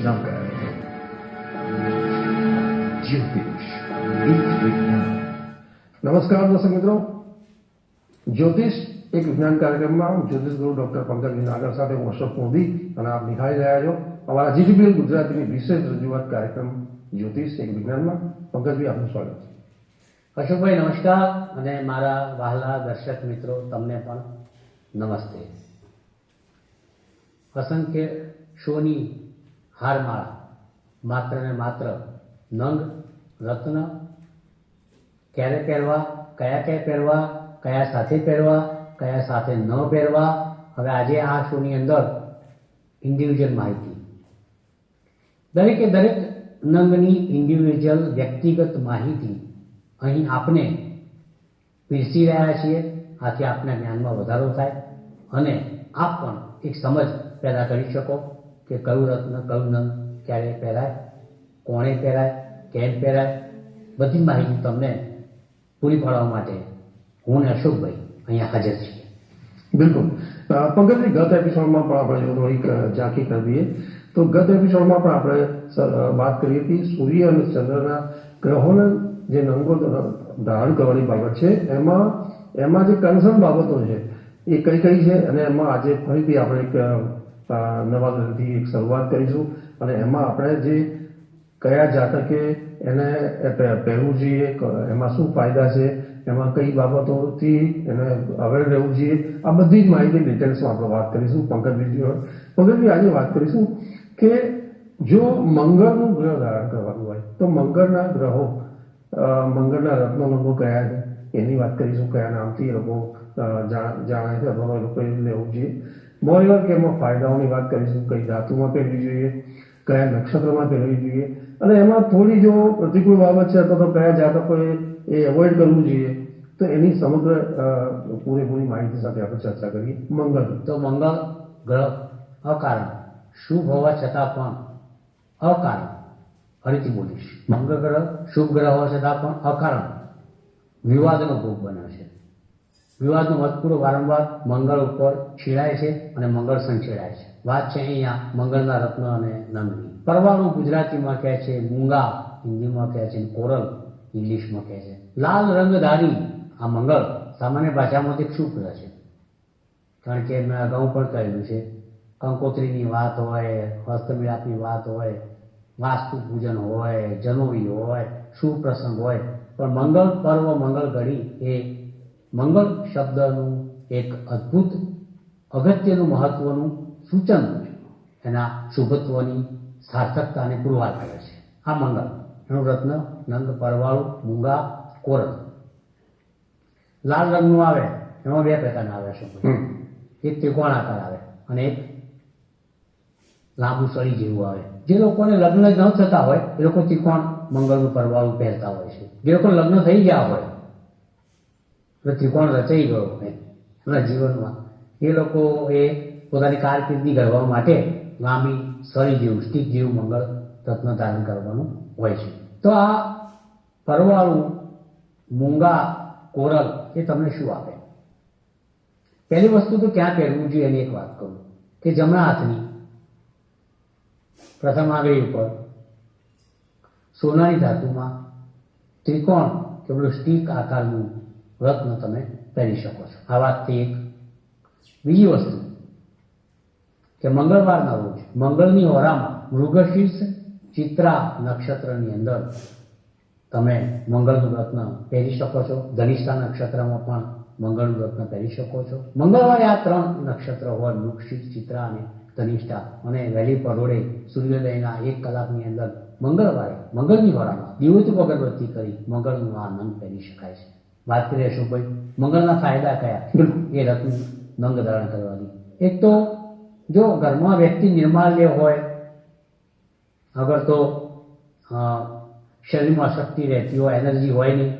નામ કરાવે છે. જ્યોતિષ એક વિજ્ઞાન. નમસ્કાર દર્શક મિત્રો, જ્યોતિષ એક વિજ્ઞાન કાર્યક્રમમાં હું જ્યોતિષ ગુરુ ડોક્ટર પંકજ નાગર સાથે હું અશોક મોદી અને આપ નિહાળી રહ્યા છો અમારા જીટીપીએલ ગુજરાતીની વિશેષ રજૂઆત કાર્યક્રમ જ્યોતિષ એક વિજ્ઞાનમાં. પંકજભાઈ, આપનું સ્વાગત છે. અશોકભાઈ નમસ્કાર, અને મારા વહાલા દર્શક મિત્રો તમને પણ નમસ્તે. અસંખ્ય શોની હારમાળા, માત્ર ને માત્ર નંગ, રત્ન, ક્યારે પહેરવા, કયા પહેરવા, કયા સાથે પહેરવા, કયા સાથે ન પહેરવા. હવે આજે આ શોની અંદર ઇન્ડિવિજ્યુઅલ માહિતી, દરેકે દરેક નંગની ઇન્ડિવિજ્યુઅલ વ્યક્તિગત માહિતી અહીં આપને પીરસી રહ્યા છીએ. આથી આપના જ્ઞાનમાં વધારો થાય અને આપ પણ એક સમજ પેદા કરી શકો કે કયું રત્ન, કયું નંગ ક્યારે પહેરાય, કોણે પહેરાય, કેમ પહેરાય. બધી માહિતી તમને પૂરી પાડવા માટે હું ને અશોકભાઈ અહીંયા હાજર છીએ. બિલકુલ પંકજભાઈ, ગત એપિસોડમાં પણ આપણે જો થોડીક ઝાંખી કરી દઈએ તો ગત એપિસોડમાં પણ આપણે વાત કરી હતી સૂર્ય અને ચંદ્રના ગ્રહોના જે નંગો ધારણ કરવાની બાબત છે એમાં જે કન્સર્ન બાબતો છે એ કઈ કઈ છે, અને એમાં આજે ફરીથી આપણે એક નવા ગ્રહથી એક શરૂઆત કરીશું. અને એમાં આપણે જે કયા જાતકે એને પહેરવું જોઈએ, એમાં શું ફાયદા છે, એમાં કઈ બાબતોથી એને અવેર રહેવું જોઈએ, આ બધી જ માહિતી ડિટેલ્સમાં આપણે વાત કરીશું પંકજભાઈ. આજે વાત કરીશું કે જો મંગળનું ગ્રહ ધારણ કરવાનું હોય તો મંગળના ગ્રહો, મંગળના રત્નો કયા છે એની વાત કરીશું, કયા નામથી એ લોકો જાણે છે અથવા એ લોકોએ લેવું જોઈએ. મોરેવર કે એમાં ફાયદાઓની વાત કરીશું, કઈ ધાતુમાં પહેરવી જોઈએ, કયા નક્ષત્રમાં પહેરવી જોઈએ, અને એમાં થોડી જો પ્રતિકૂળ બાબત છે અથવા તો કયા જાતકોએ એ એવોઇડ કરવું જોઈએ, તો એની સમગ્ર પૂરેપૂરી માહિતી સાથે આપણે ચર્ચા કરીએ. મંગળ તો મંગળ ગ્રહ અકારણ શુભ હોવા છતાં પણ અકારણ, ફરીથી બોલીશ, મંગળ ગ્રહ શુભ ગ્રહ હોવા છતાં પણ અકારણ વિવાદનો ભોગ બને છે. વિવાદનો મતપૂરો વારંવાર મંગળ ઉપર છીડાય છે અને મંગળ સંછેડાય છે. વાત છે અહીંયા મંગળના રત્ન અને નંદની. પરવાળું ગુજરાતીમાં કહે છે, મૂંગા હિન્દીમાં કહે છે, કોરલ ઇંગ્લિશમાં કહે છે. લાલ રંગધારી આ મંગળ સામાન્ય ભાષામાં એક શુભ ગ્રહ છે. કારણ કે મેં અગાઉ પણ કહેલું છે, કંકોત્રીની વાત હોય, હસ્તમિલાપની વાત હોય, વાસ્તુ પૂજન હોય, જનોઈ હોય, શુભ પ્રસંગ હોય, પણ મંગળ પર્વ, મંગળ ઘડી એ મંગળ શબ્દનું એક અદ્ભુત અગત્યનું મહત્વનું સૂચન એના શુભત્વની સાર્થકતાને પુરવાર કરે છે. આ મંગળ એનું રત્ન નંગ, પરવાળું, મૂંગા, કોરલ. લાલ રંગનું આવે એમાં બે પ્રકારના આવે છે. એક ત્રિકોણાકાર આવે અને એક લાંબુ સળી જેવું આવે. જે લોકોને લગ્ન ન થતા હોય એ લોકો ત્રિકોણ મંગળનું પરવાળું પહેરતા હોય છે. જે લોકો લગ્ન થઈ ગયા હોય એટલે ત્રિકોણ રચાઈ ગયો હોય એમના જીવનમાં, એ લોકો એ પોતાની કારકિર્દી ઘડવા માટે લાંબી સળી જેવું, સ્ટીક જેવું મંગળ રત્ન ધારણ કરવાનું હોય છે. તો આ પરવાળું, મૂંગા, કોરલ એ તમને શું આપે? પહેલી વસ્તુ તો ક્યાં પહેરવું જોઈએ એની એક વાત કરું કે જમણા હાથની પ્રથમ આંગળી ઉપર સોનાની ધાતુમાં ત્રિકોણ કે પેલું સ્ટીક આકારનું રત્ન તમે પહેરી શકો છો. આ વાતથી એક. બીજી વસ્તુ કે મંગળવારના રોજ મંગળની હોરામાં મૃગશીર્ષ ચિત્રા નક્ષત્રની અંદર તમે મંગળનું રત્ન પહેરી શકો છો. ધનિષ્ઠા નક્ષત્રમાં પણ મંગળનું રત્ન પહેરી શકો છો. મંગળવારે આ ત્રણ નક્ષત્ર હોય, મૃગશીર્ષ, ચિત્રા અને ધનિષ્ઠા, અને વહેલી પરોઢે સૂર્યોદયના 1 કલાકની અંદર મંગળવારે મંગળની હોરામાં દિવોચક અગરબત્તી કરી મંગળનું આ નંગ પહેરી શકાય છે. વાત કરીએ અશોકભાઈ મંગળના ફાયદા કયા એ રત્ન નંગ ધારણ કરવાની. એક તો જો ઘરમાં વ્યક્તિ નિર્માલ્ય હોય, અગર તો શરીરમાં શક્તિ રહેતી હોય, એનર્જી હોય નહીં,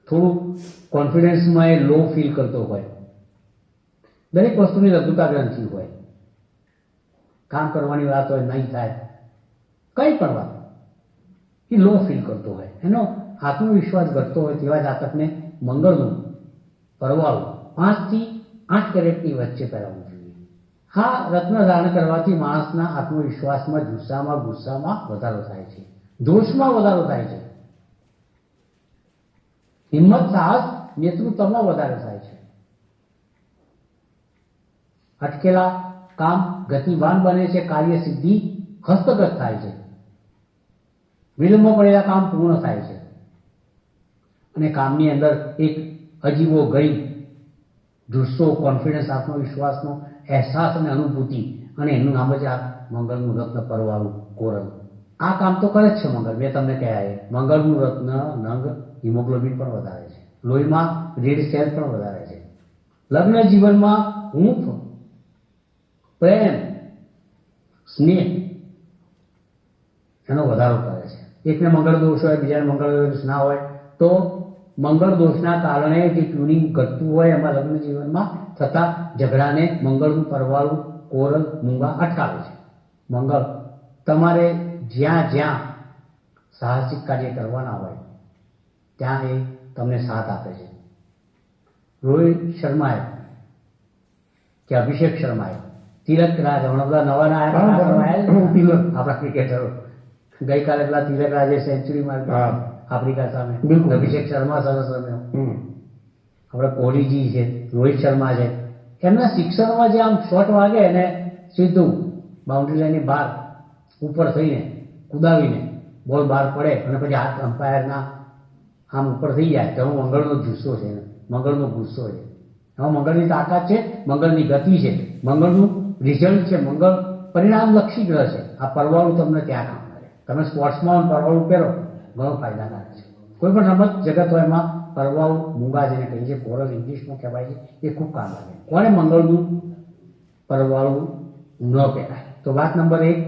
થોડું કોન્ફિડન્સમાં એ લો ફીલ કરતો હોય, દરેક વસ્તુની લઘુતા ગ્રંથિ હોય, કામ કરવાની વાત હોય નહીં થાય, કંઈ પણ વાત એ લો ફીલ કરતો હોય, એનો આત્મવિશ્વાસ ઘટતો હોય, તેવા જાતકને મંગળનું પરવાળું 5 થી 8 કેરેટની વચ્ચે પહેરવું જોઈએ. હા, રત્ન ધારણ કરવાથી માણસના આત્મવિશ્વાસમાં, જુસ્સામાં, ગુસ્સામાં વધારો થાય છે, જોશમાં વધારો થાય છે, હિંમત, સાહસ, નેતૃત્વમાં વધારો થાય છે. અટકેલા કામ ગતિવાન બને છે, કાર્ય સિદ્ધિ હસ્તગત થાય છે, વિલંબમાં પડેલા કામ પૂર્ણ થાય છે અને કામની અંદર એક અજીબો ગરીબ જુસ્સો, કોન્ફિડન્સ, આત્મવિશ્વાસનો અહેસાસ અને અનુભૂતિ, અને એનું નામ જ આ મંગળનું રત્ન પરવાળું કોરલ. આ કામ તો કરે જ છે મંગળ. મેં તમને કહ્યા એ મંગળનું રત્ન નંગ હિમોગ્લોબિન પણ વધારે છે, લોહીમાં રેડ સેલ પણ વધારે છે, લગ્ન જીવનમાં હૂંફ, પ્રેમ, સ્નેહ એનો વધારો કરે છે. એકને મંગળ દોષ હોય, બીજાને મંગળ દોષ ના હોય, તો મંગળ દોષના કારણે જે ટ્યુનિંગ ઘટતું હોય એમાં લગ્ન જીવનમાં થતા ઝઘડાને મંગળનું પરવાળું કોરલ મૂંગા અટકાવે છે. મંગળ તમારે જ્યાં જ્યાં સાહસિક કાર્ય કરવાના હોય ત્યાં એ તમને સાથ આપે છે. રોહિત શર્માએ કે અભિષેક શર્માએ તિલક રાજ, હમણાં બધા નવા આપણા ક્રિકેટરો, ગઈકાલે પેલા તિલક રાજે સેન્ચુરી મારી આફ્રિકા સામે, અભિષેક શર્મા સરસ રમ્યો, આપણે કોહલીજી છે, રોહિત શર્મા છે, એમના શિક્ષણમાં જે આમ શોટ વાગે અને સીધું બાઉન્ડ્રી લાઈનની બહાર ઉપર થઈને કુદાવીને બોલ બહાર પડે અને પછી હાથ અમ્પાયરના આમ ઉપર થઈ જાય, તો મંગળનો જુસ્સો છે, મંગળનો ગુસ્સો છે, એમાં મંગળની તાકાત છે, મંગળની ગતિ છે, મંગળનું રિઝલ્ટ છે, મંગળ પરિણામલક્ષી ગ્રહ છે. આ પરવાળું તમને ત્યાં કામ કરે. તમે સ્પોર્ટ્સમાં પરવાળું પહેરો, ઘણો ફાયદાકારક છે. કોઈ પણ રમત જગત હોય એમાં પરવાળું મૂંગા જેને કહીએ છીએ, કોરલ ઇંગ્લિશમાં કહેવાય છે, એ ખૂબ કામ લાગે. કોને મંગળનું પરવાળું ન પહેરાય? તો વાત નંબર 1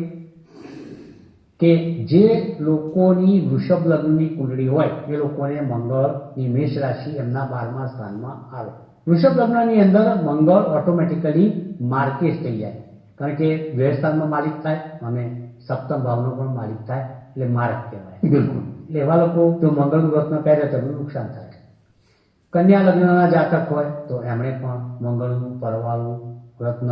કે જે લોકોની વૃષભ લગ્નની કુંડળી હોય એ લોકોને મંગળની મેષ રાશિ એમના 12મા સ્થાનમાં આવે. વૃષભ લગ્નની અંદર મંગળ ઓટોમેટિકલી માર્કેશ થઈ જાય, કારણ કે વ્યયસ્થાનમાં માલિક થાય અને સપ્તમ ભાવનો પણ માલિક થાય, એટલે માર્ક કહેવાય. બિલકુલ. એટલે એવા લોકો જો મંગળનું રત્ન પહેરે તો એનું નુકસાન થાય. કન્યા લગ્નના જાતક હોય તો એમણે પણ મંગળનું પરવાળું રત્ન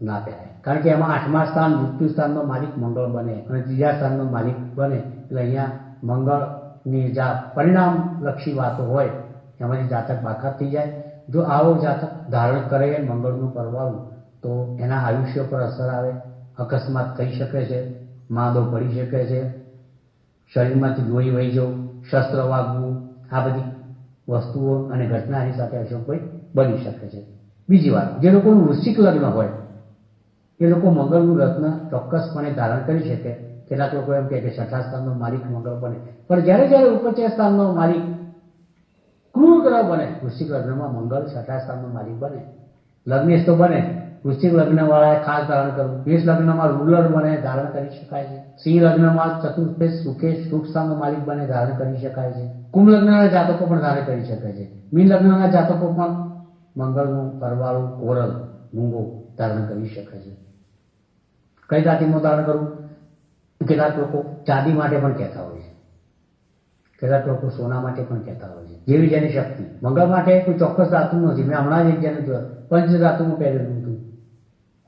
ના પહેરાય, કારણ કે એમાં 8મા સ્થાન મૃત્યુ સ્થાનનો માલિક મંગળ બને અને 3જા સ્થાનનો માલિક બને, એટલે અહીંયા મંગળની જે પરિણામલક્ષી વાતો હોય એમાંથી જાતક બાકાત થઈ જાય. જો આવો જાતક ધારણ કરે મંગળનું પરવાળું તો એના આયુષ્ય પર અસર આવે, અકસ્માત થઈ શકે છે, માંદો પડી શકે છે, શરીરમાંથી લોહી વહી જવું, શસ્ત્ર વાગવું, આ બધી વસ્તુઓ અને ઘટનાની સાથે અશોકભાઈ બની શકે છે. બીજી વાત, જે લોકોનું વૃશ્ચિક લગ્ન હોય એ લોકો મંગળનું રત્ન ચોક્કસપણે ધારણ કરી શકે. કેટલાક લોકો એમ કહે કે 6ઠા સ્થાનનો માલિક મંગળ બને, પણ જ્યારે જ્યારે ઉપચય સ્થાનનો માલિક ક્રૂર ગ્રહ બને, વૃશ્ચિક લગ્નમાં મંગળ 6ઠા સ્થાનનો માલિક બને, લગ્નેશ તો બને, વૃશ્ચિક લગ્નવાળાએ ખાસ ધારણ કરવું. મેષ લગ્નમાં રૂલર બને, ધારણ કરી શકાય છે. સિંહ લગ્નમાં ચતુર્થેશ સુખેશ સુખ સ્થાનનો માલિક બને, ધારણ કરી શકાય છે. કુંભ લગ્નના જાતકો પણ ધારણ કરી શકાય છે. મીન લગ્નના જાતકો પણ મંગળનું પરવાળું કોરલ મૂંગો ધારણ કરી શકે છે. કઈ ધાતુમાં ધારણ કરવું? કેટલાક લોકો ચાંદી માટે પણ કહેતા હોય છે, કેટલાક લોકો સોના માટે પણ કહેતા હોય છે, જેવી જેની શક્તિ. મંગળ માટે કોઈ ચોક્કસ ધાતુ નથી. મેં હમણાં જ એક જેને જોયું પંચ ધાતુમાં પહેરેલું હતું,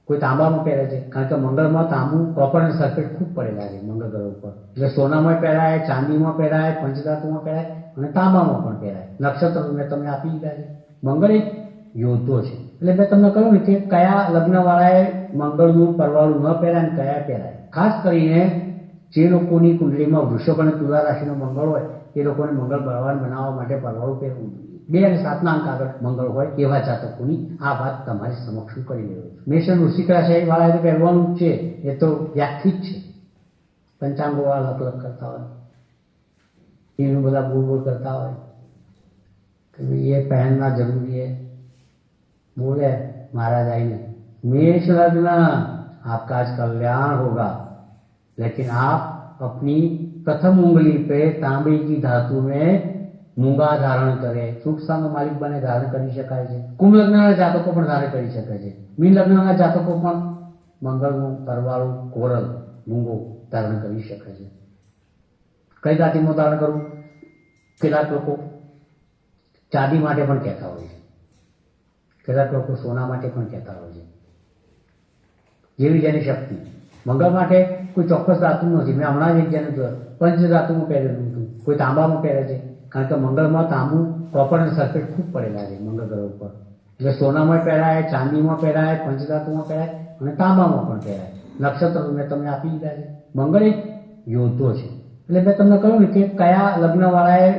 કોઈ તાંબામાં પહેરે છે, કારણ કે મંગળમાં તાંબુ, કોપર અને સલ્ફેટ ખૂબ પડેલા છે મંગળ ગ્રહ ઉપર. એટલે સોનામાં પહેરાય, ચાંદીમાં પહેરાય, પંચધાતુમાં પહેરાય અને તાંબામાં પણ પહેરાય. નક્ષત્ર મેં તમને આપી દીધા છે. મંગળ એક યોદ્ધો છે. એટલે મેં તમને કહ્યું ને કે કયા લગ્નવાળાએ મંગળનું પરવાળું ન પહેરાય અને કયા પહેરાય. ખાસ કરીને જે લોકોની કુંડળીમાં વૃષભ અને તુલા રાશિનો મંગળ હોય એ લોકોને મંગળ બળવાન બનાવવા માટે પરવાળું પહેરવું જોઈએ. 2 અને 7ના અંક આગળ મંગળ હોય એવા જાતકોની આ વાત તમારી સમક્ષ હું કરી રહ્યો છું. મેષ અને વૃશ્ચિક રાશિ વાળાએ તો પહેરવાનું જ છે, એ તો વ્યાખ્યાત છે. પંચાંગો વાળા અલગ અલગ કરતા હોય, એનું બધા બોલ કરતા હોય कि ये पहनना जरूरी है. बोले महाराज आईने मेष लग्न आपका आज कल्याण होगा, लेकिन आप अपनी प्रथम उंगली पे तांबे की धातु में मूंगा धारण करें. सुख स्थान मालिक बने धारण કરી શકાય છે. કુંભ લગ્નના જાતકો પણ ધારણ કરી શકે છે. મીન લગ્નના જાતકો પણ મંગળનું પરવાળું કોરલ મૂંગો ધારણ કરી શકે છે. કઈ ધાતુમાં ધારણ કરવું? કેટલાક લોકો ચાંદી માટે પણ કહેતા હોય છે, કેટલાક લોકો સોના માટે પણ કહેતા હોય છે. જેવી જેની શક્તિ. મંગળ માટે કોઈ ચોક્કસ ધાતુ નથી. મેં હમણાં જ એક જેને જોયો પંચ ધાતુમાં પહેરેલું હતું, કોઈ તાંબામાં પહેરે છે, કારણ કે મંગળમાં તાંબુ કોપર અને સલ્ફેટ ખૂબ પડેલા છે મંગળ ગ્રહ ઉપર. એટલે સોનામાં પહેરાય, ચાંદીમાં પહેરાય, પંચધાતુમાં પહેરાય અને તાંબામાં પણ પહેરાય. નક્ષત્ર મેં તમને આપી દીધા છે. મંગળ એક યોદ્ધો છે. એટલે મેં તમને કહ્યું ને કે કયા લગ્નવાળાએ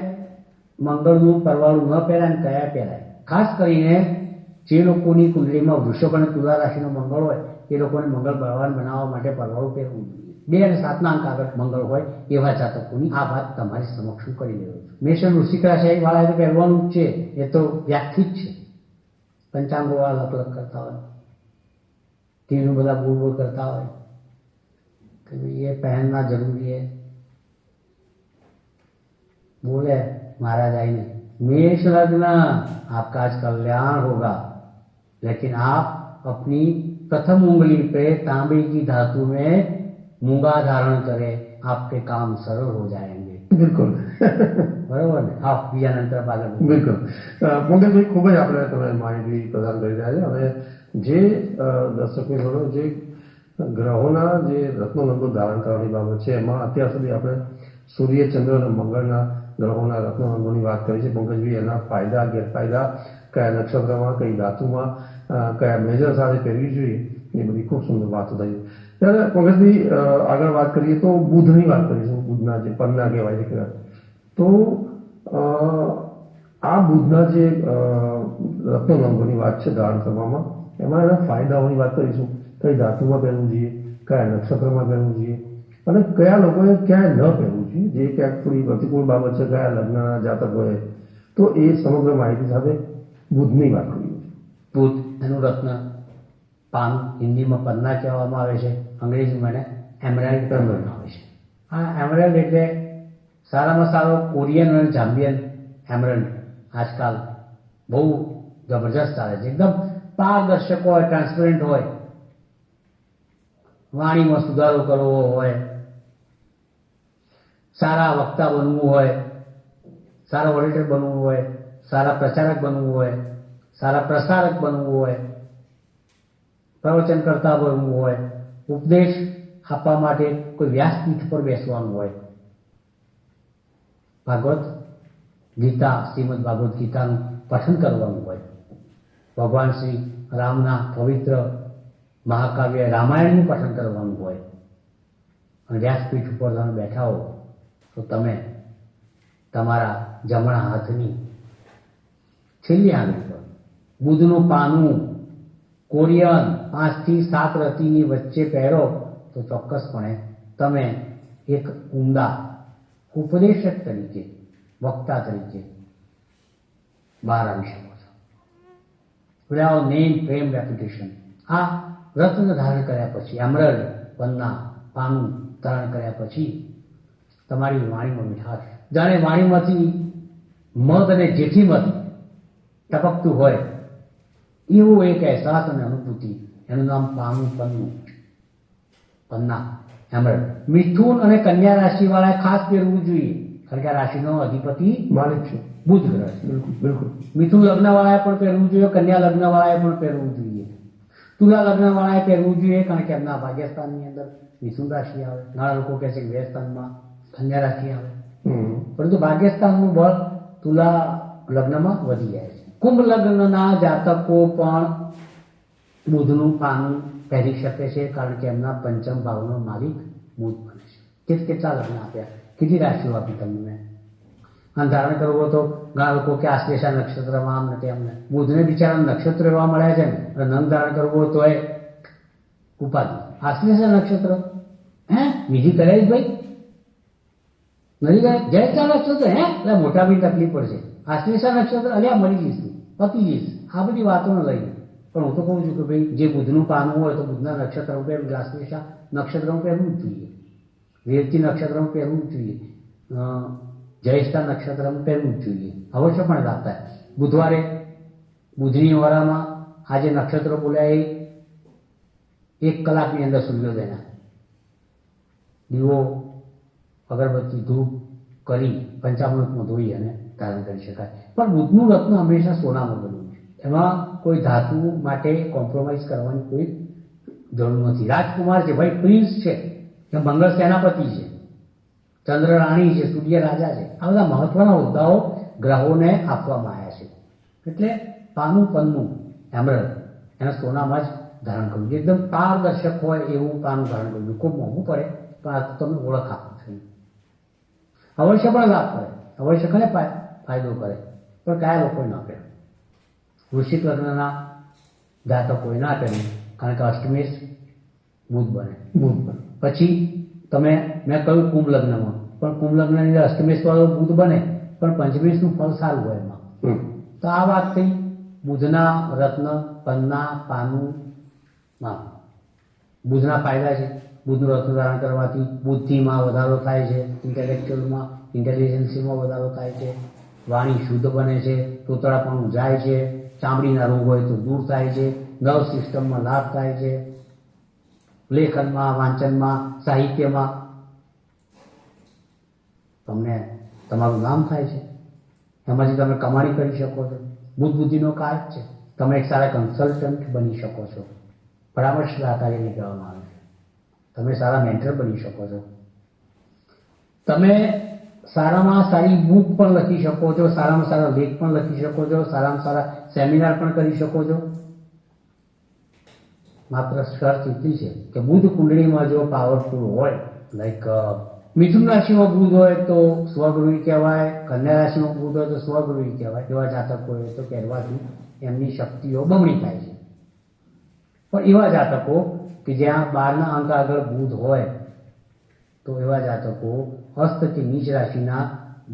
મંગળનું પરવાળું ન પહેરાય ને કયા પહેરાય. ખાસ કરીને જે લોકોની કુંડળીમાં વૃષભ અને તુલા રાશિનો મંગળ હોય એ લોકોને મંગળ બળવાન બનાવવા માટે પરવાળું પહેરવું જોઈએ. 2 અને 7ના અંક આગળ મંગળ હોય એવા જાતકોની આ વાત તમારી સમક્ષ હું કરી રહ્યો છું. મેષ અને વૃશ્ચિક રાશિ વાળાએ તો પહેરવાનું જ છે, એ તો વ્યાખ્યાત છે. પંચાંગો વાળા લગ લગ કરતા હોય, ટીવીનું બધા બોલ બોલ કરતા હોય कि ये पहनना जरूरी है. बोले महाराज आइए, मेष लग्न आपका आज कल्याण होगा, लेकिन आप अपनी प्रथम उंगली पे तांबे की धातु में मूंगा धारण करें, आपके काम सरल हो जाएंगे. બિલકુલ બરોબર ને? હા, બીજા નંતર પાછળ બિલકુલ. પંકજભાઈ, ખૂબ જ આપણે તમે માહિતી પ્રદાન કરી રહ્યા છે. હવે જે દર્શક મિત્રો જે ગ્રહોના જે રત્નનંદો ધારણ કરવાની બાબત છે એમાં અત્યાર સુધી આપણે સૂર્ય, ચંદ્ર અને મંગળના ગ્રહોના રત્નનંદોની વાત કરી છે. પંકજભાઈ, એના ફાયદા ગેરફાયદા, કયા નક્ષત્રમાં, કઈ ધાતુમાં, કયા મેજર સાથે પહેરવી જોઈએ, એ બધી ખૂબ સુંદર વાતો થઈ. ત્યારે પંકજભાઈ, આગળ વાત કરીએ તો બુધની વાત કરીશું. બુધના જે પન્ના કહેવાય છે, તો આ બુધના જે રત્નનંદોની વાત છે ધારણ કરવામાં, એમાં એના ફાયદાઓની વાત કરીશું. કઈ ધાતુમાં પહેરવું જોઈએ, કયા નક્ષત્રમાં પહેરવું જોઈએ અને કયા લોકોએ ક્યાંય ન પહેરવું જોઈએ, જે ક્યાંક થોડી પ્રતિકૂળ બાબત છે કયા લગ્નના જાતકોએ, તો એ સમગ્ર માહિતી સાથે બુધની વાત કરીએ. બુધ એનું રત્ન પાન, હિન્દીમાં પન્ના કહેવામાં આવે છે, અંગ્રેજીમાં એને એમરાલ્ડ કહેવામાં આવે છે. આ એમરાલ્ડ એટલે સારામાં સારો કોરિયન અને જામ્બિયન એમરાલ્ડ આજકાલ બહુ જબરજસ્ત ચાલે છે. એકદમ પારદર્શક હોય, ટ્રાન્સપરન્ટ હોય, વાણીમાં સુધારો કરવો હોય, સારા વક્તા બનવું હોય, સારા ઓડિટર બનવું હોય, સારા પ્રચારક બનવું હોય, સારા પ્રસારક બનવું હોય, પ્રવચન કરતા બનવું હોય, ઉપદેશ આપવા માટે કોઈ વ્યાસપીઠ પર બેસવાનું હોય, ભાગવત ગીતા, શ્રીમદ ભાગવત ગીતાનું પઠન કરવાનું હોય, ભગવાન શ્રી રામના પવિત્ર મહાકાવ્ય રામાયણનું પઠન કરવાનું હોય અને વ્યાસપીઠ ઉપર તમે બેઠા હો તો તમે તમારા જમણા હાથની છેલ્લી આંગળી પર બુધનું પાનું કોરિયન 5 થી 7 રતિની વચ્ચે પહેરો તો ચોક્કસપણે તમે એક ઉમદા ઉપદેશક તરીકે, વક્તા તરીકે બહાર આવી શકો છો. Without name, fame, reputation. આ રત્ન ધારણ કર્યા પછી, એમરલ્ડ, પન્ના, પાનું ધારણ કર્યા પછી તમારી વાણીમાં મીઠાશ, જાણે વાણીમાંથી મધ અને જેઠીમધ ટપકતું હોય એવું એક અહેસાસ અને અનુભૂતિ. એનું નામ પાનું, પન્નું, પન્ના, એમરલ્ડ. મિથુન અને કન્યા રાશિ વાળાએ ખાસ પહેરવું જોઈએ, કારણ કે આ રાશિનો અધિપતિ માલિક છે, બુધ ગ્રહ છે. બિલકુલ બિલકુલ. મિથુન લગ્ન વાળાએ પણ પહેરવું જોઈએ, કન્યા લગ્ન વાળાએ પણ પહેરવું જોઈએ, તુલા લગ્ન વાળાએ પહેરવું જોઈએ, કારણ કે એમના ભાગ્યસ્થાનની અંદર મિથુન રાશિ આવે. ઘણા લોકો કહે છે કે વ્યયસ્થાનમાં કન્યા રાશિ આવે, પરંતુ ભાગ્યસ્થાનનું બળ તુલા લગ્નમાં વધી જાય છે. કુંભ લગ્નના જાતકો પણ બુધનું પાનું પહેરી શકે છે, કારણ કે એમના પંચમ ભાવનો માલિક બુધ બને છે. કેટલા લગ્ન આપ્યા, કેટલી રાશિઓ આપી તમને. અને ધારણ કરવો તો ઘણા લોકો કે આશ્લેષા નક્ષત્રમાં આમ નથી, એમને બુધને બિચારા નક્ષત્ર એવા મળ્યા છે ને, અને નંદ ધારણ કરવો તો એ ઉપાધિ. આશ્લેષા નક્ષત્ર બીજી કરાય ભાઈ નથી કરે, જયતા નક્ષત્ર એટલે મોટા બી તકલીફ પડશે. આશ્લેષા નક્ષત્ર અલ્યા મરી જઈશ, પતી જઈશ, આ બધી વાતોને લઈને. પણ હું તો કહું છું કે ભાઈ જે બુધનું પાનું હોય તો બુધના નક્ષત્ર પહેરવું, આશ્લેષા નક્ષત્રમાં પહેરવું જ જોઈએ, રેવતી નક્ષત્રમાં પહેરવું જ જોઈએ, જ્યેષ્ઠા નક્ષત્રમાં પહેરવું જ જોઈએ, અવશ્યપણે લાભ થાય. બુધવારે બુધની વરામાં આ જે નક્ષત્રો બોલ્યા એ 1 કલાકની અંદર સૂર્યોદયના દીવો, અગરબત્તી, ધૂપ કરી પંચામૃતમાં ધોઈ અને ધારણ કરી શકાય. પણ બુધનું રત્ન હંમેશા સોનામાં બનવું છે, એમાં કોઈ ધાતુ માટે કોમ્પ્રોમાઇઝ કરવાની કોઈ જરૂર નથી. રાજકુમાર છે, ભાઈ પ્રિન્સ છે, કે મંગળ સેનાપતિ છે, ચંદ્ર રાણી છે, સૂર્ય રાજા છે, આ બધા મહત્વના હોદ્દાઓ ગ્રહોને આપવામાં આવ્યા છે. એટલે પાનું પન્નું એમરલ્ડ એને સોનામાં જ ધારણ કરવું જોઈએ. એકદમ પારદર્શક હોય એવું પાનું ધારણ કરવું જોઈએ. ખૂબ મોંઘું પડે પણ આ તમને ઓળખ આપવું જોઈએ. અવશ્ય પણ લાભ કરે, અવશ્ય કરે ફાયદો કરે, પણ કયા લોકોએ ન કરે. વૃશ્ચિક લગ્નના જાતકોએ ના કર્યું, કારણ કે અષ્ટમેશ બુધ બને. પછી તમે મેં કહ્યું કુંભ લગ્નમાં, પણ કુંભ લગ્નની અંદર અષ્ટમેશ વાળો બુધ બને પણ પંચમેશનું ફળ સારું હોય એમાં. તો આ વાત થઈ બુધના રત્ન, પન્ના, પાનું. હા, બુધના ફાયદા છે. બુધનું રત્ન ધારણ કરવાથી બુદ્ધિમાં વધારો થાય છે, ઇન્ટેલિજન્સીમાં વધારો થાય છે, વાણી શુદ્ધ બને છે, તોતરાપણું જાય છે, ચામડીના રોગ હોય તો દૂર થાય છે, નર્વ સિસ્ટમમાં લાભ થાય છે, લેખનમાં, વાંચનમાં, સાહિત્યમાં તમને તમારું નામ થાય છે. એમાંથી તમે કમાણી કરી શકો છો. બુદ્ધ બુદ્ધિનો કારક છે. તમે એક સારા કન્સલ્ટન્ટ બની શકો છો. પરામર્શદાતા એને કહેવામાં આવે છે. તમે સારા મેન્ટર બની શકો છો. તમે સારામાં સારી બુક પણ લખી શકો છો, સારામાં સારા લેખ પણ લખી શકો છો, સારામાં સારા સેમિનાર પણ કરી શકો છો. માત્ર શરત એટલી છે કે બુધ કુંડળીમાં જો પાવરફુલ હોય, લાઈક મિથુન રાશિમાં બુધ હોય તો સ્વગૃહી કહેવાય, કન્યા રાશિમાં બુધ હોય તો સ્વગૃહી કહેવાય. એવા જાતકો હોય તો કહેવાથી એમની શક્તિઓ બમણી થાય છે. પણ એવા જાતકો કે જ્યાં 12ના અંક આગળ બુધ હોય તો એવા જાતકો હસ્ત કે નીચ રાશિના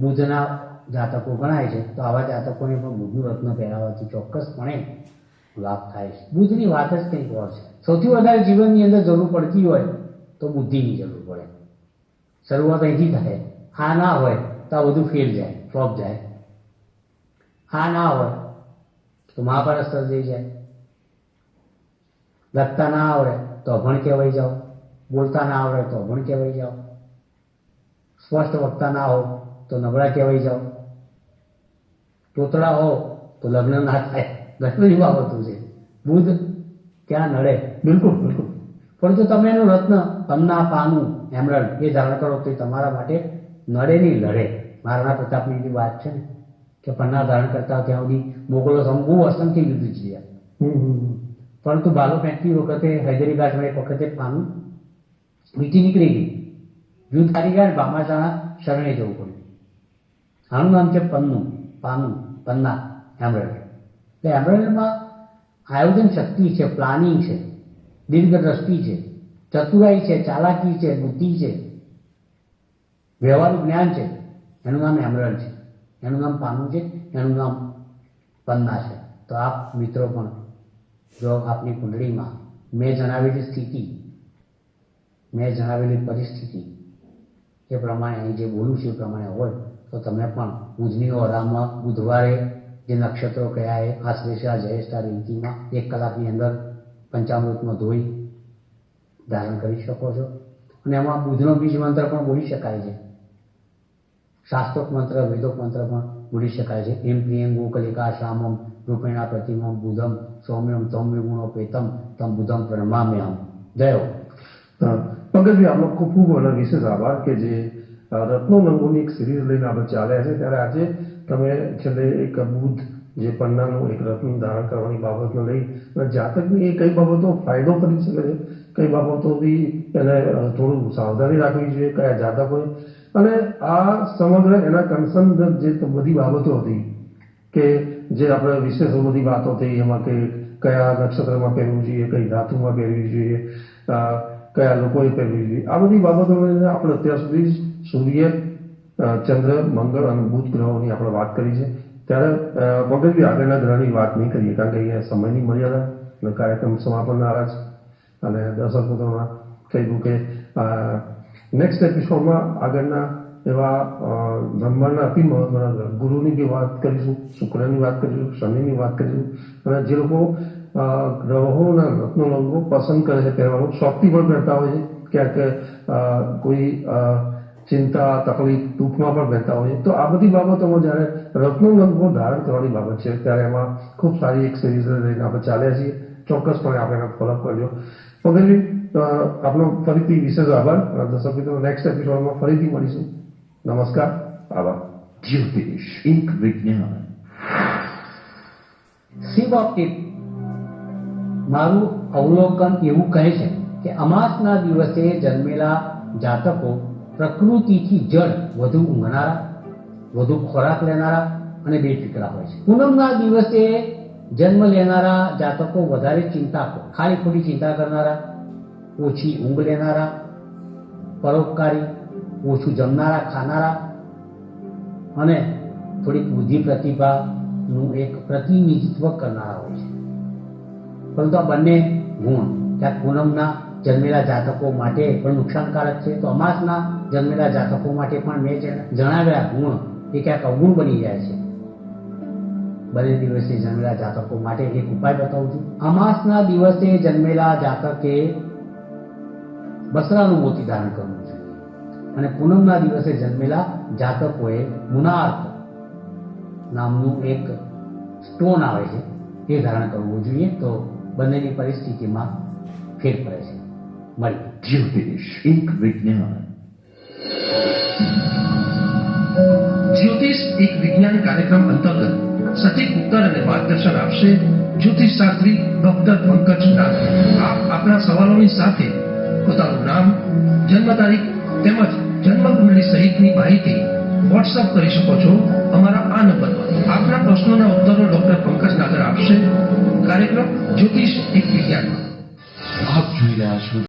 બુધના જાતકો ગણાય છે. તો આવા જાતકોને પણ બુધનું રત્ન પહેરાવવાથી ચોક્કસપણે લાભ થાય છે. બુધની વાત જ કંઈક ઓર છે. સૌથી વધારે જીવનની અંદર જરૂર પડતી હોય તો બુદ્ધિની જરૂર પડે. શરૂઆત અહીંથી થાય. આ ના હોય તો આ બધું ફેલ જાય, ફ્લોપ જાય. આ ના હોય તો મહાભારત સર્જાઈ જાય. લખતા ના આવડે તો અભણ કહેવાઈ જાઓ, બોલતા ના આવડે તો અભણ કહેવાઈ જાઓ, સ્પષ્ટ વક્તા ના હો તો નબળા કહેવાઈ જાઓ, તોતળા હો તો લગ્ન ના થાય. ઘણી બધી બાબતો છે. બુધ ક્યાં નડે? બિલકુલ બિલકુલ. પણ જો તમે એનું રત્ન, પન્ના, પાનું, એમરલ્ડ એ ધારણ કરો તો એ તમારા માટે નડે નહીં, લડે. મહારાણા પ્રતાપની વાત છે ને કે પન્ના ધારણ કરતા ત્યાં સુધી મોગલો બહુ અસંખ્ય યુદ્ધ જીવ્યા. પરંતુ ભાલો ફેંકતી વખતે હૈદરી ઘાટમાં એક વખતે પાનું વીંટી નીકળી ગઈ. યુદ્ધ હારી ગયા, ભામાશાળા શરણે જવું પડ્યું. આનું નામ છે પન્નું, પાનું, પન્ના, એમરલ્ડ. એટલે એમરલ્ડમાં આયોજન શક્તિ છે, પ્લાનિંગ છે, દીર્ઘદ્રષ્ટિ છે, ચતુરાઈ છે, ચાલાકી છે, બુદ્ધિ છે, વ્યવહારનું જ્ઞાન છે. એનું નામ એમરલ્ડ છે. એનું નામ પાનું છે, એનું નામ પન્ના છે. તો આપ મિત્રો પણ જો આપની કુંડળીમાં મેં જણાવેલી સ્થિતિ, મેં જણાવેલી પરિસ્થિતિ એ પ્રમાણે અહીં જે બોલું છું એ પ્રમાણે હોય તો તમે પણ બુધની ઓરામાં બુધવારે જે નક્ષત્રો કયા એ આશ્લેષા, જયેષ્ઠા, રેવતીમાં 1 કલાકની અંદર પંચામૃતમાં ધોઈ ધારણ કરી શકો છો. અને એમાં બુધનો બીજ મંત્ર પણ બોલી શકાય છે. શાસ્ત્રોક્ત મંત્ર, વેદોક્ત મંત્ર પણ બોલી શકાય છે. એમ પ્રિયમ ગોકલિકા શ્યામમ રૂપેણા પ્રતિમમ બુધમ સૌમ્યમ તમ વિગુણોપેતમ તમ બુધમ પ્રણમામ્યહમ. જય હો. પંકજભાઈ, આપનો ખૂબ ખૂબ અને વિશેષ આભાર કે જે રત્નો નંગોની એક સિરીઝ લઈને આપણે ચાલ્યા છે. ત્યારે આજે તમે છેલ્લે એક બુધ જે પન્નાનું એક રત્ન ધારણ કરવાની બાબતને લઈ અને જાતકની એ કઈ બાબતો ફાયદો કરી શકે છે, કઈ બાબતો બી એને થોડું સાવધાની રાખવી જોઈએ, કયા જાતકોએ, અને આ સમગ્ર એના કન્સર્ન જે બધી બાબતો હતી કે જે આપણે વિશેષ બધી વાતો થઈ એમાં કે કયા નક્ષત્રમાં પહેરવું જોઈએ, કઈ ધાતુમાં પહેરવી જોઈએ, કયા લોકોએ પહેરવી જોઈએ, આ બધી બાબતોને આપણે અત્યાર સુધી સૂર્ય, ચંદ્ર, મંગળ અને બુધ ગ્રહોની આપણે વાત કરી છે. ત્યારે પંકજભાઈ આગળના ગ્રહની વાત નહીં કરીએ કારણ કે અહીંયા સમયની મર્યાદા અને કાર્યક્રમ સમાપન નારાજ અને દર્શક મિત્રોના કહ્યું કે નેક્સ્ટ એપિસોડમાં આગળના એવા બ્રહ્માંડના અતિ મહત્વના ગ્રહ ગુરુની બી વાત કરીશું, શુક્રની વાત કરીશું, શનિની વાત કરીશું. અને જે લોકો ગ્રહોના રત્નોલંગો પસંદ કરે છે પહેરવાનું, શોખથી પણ પહેરતા હોય છે, ક્યાંક કોઈ ચિંતા, તકલીફ, દુઃખમાં પણ પહેરતા હોય છે. તો આ બધી બાબતોમાં જ્યારે રત્નોલંગો ધારણ કરવાની બાબત છે ત્યારે એમાં ખૂબ સારી એક સિરીઝ લઈને આપણે ચાલ્યા છીએ. ચોક્કસપણે આપણે એને ફોલો કરજો. પંકજભાઈ આપનો ફરીથી વિશેષ આભાર. દર્શક મિત્રો, નેક્સ્ટ એપિસોડમાં ફરીથી મળીશું. નમસ્કાર, આભાર. જ્યોતિષ એક વિજ્ઞાન. શિવ ઓપ્ટિક મારું અવલોકન એવું કહે છે કે અમાસના દિવસે જન્મેલા જાતકો પ્રકૃતિથી જડ વધુ ઊંઘનારા, વધુ ખોરાક લેનારા અને બેફિકરા હોય છે. પૂનમના દિવસે જન્મ લેનારા જાતકો વધારે ચિંતાખોર, ખાલી ખોટી ચિંતા કરનારા, ઓછી ઊંઘ લેનારા, પરોપકારી, ઓછું જમનારા, ખાનારા અને થોડીક બુદ્ધિ પ્રતિભાનું એક પ્રતિનિધિત્વ કરનારા હોય છે. પરંતુ આ બંને ગુણ ક્યાંક પૂનમના જન્મેલા જાતકો માટે પણ નુકસાનકારક છે, તો અમાસના જન્મેલા જાતકો માટે પણ મેં જણાવ્યા ગુણ એ ક્યાંક અવગુણ બની જાય છે. બંને દિવસે જન્મેલા જાતકો માટે એક ઉપાય બતાવું છું. અમાસના દિવસે જન્મેલા જાતકે બસરાનું મોતી ધારણ કરવું જોઈએ અને પૂનમના દિવસે જન્મેલા જાતકોએ મુનાર્ક નામનું એક સ્ટોન આવે છે એ ધારણ કરવું જોઈએ. તો બંનેની પરિસ્થિતિમાં ફેર પડે છે. મળી. જ્યોતિષ એક વિજ્ઞાન. જ્યોતિષ એક વિજ્ઞાન કાર્યક્રમ અંતર્ગત સટીક ઉત્તર અને માર્ગદર્શન આપશે જ્યોતિષ શાસ્ત્રી ડોક્ટર પંકજ નાગ. આપ આપના સવાલોની સાથે પોતાનું નામ, જન્મ તારીખ તેમજ જન્મ કુંડળી સહિતની માહિતી વોટ્સઅપ કરી શકો છો અમારા આ નંબર પર. આપના પ્રશ્નોના ઉત્તરો ડોક્ટર પંકજ નાગર આપશે. કાર્યક્રમ જ્યોતિષ એક વિજ્ઞાનમાં. આપ જોઈ રહ્યા છો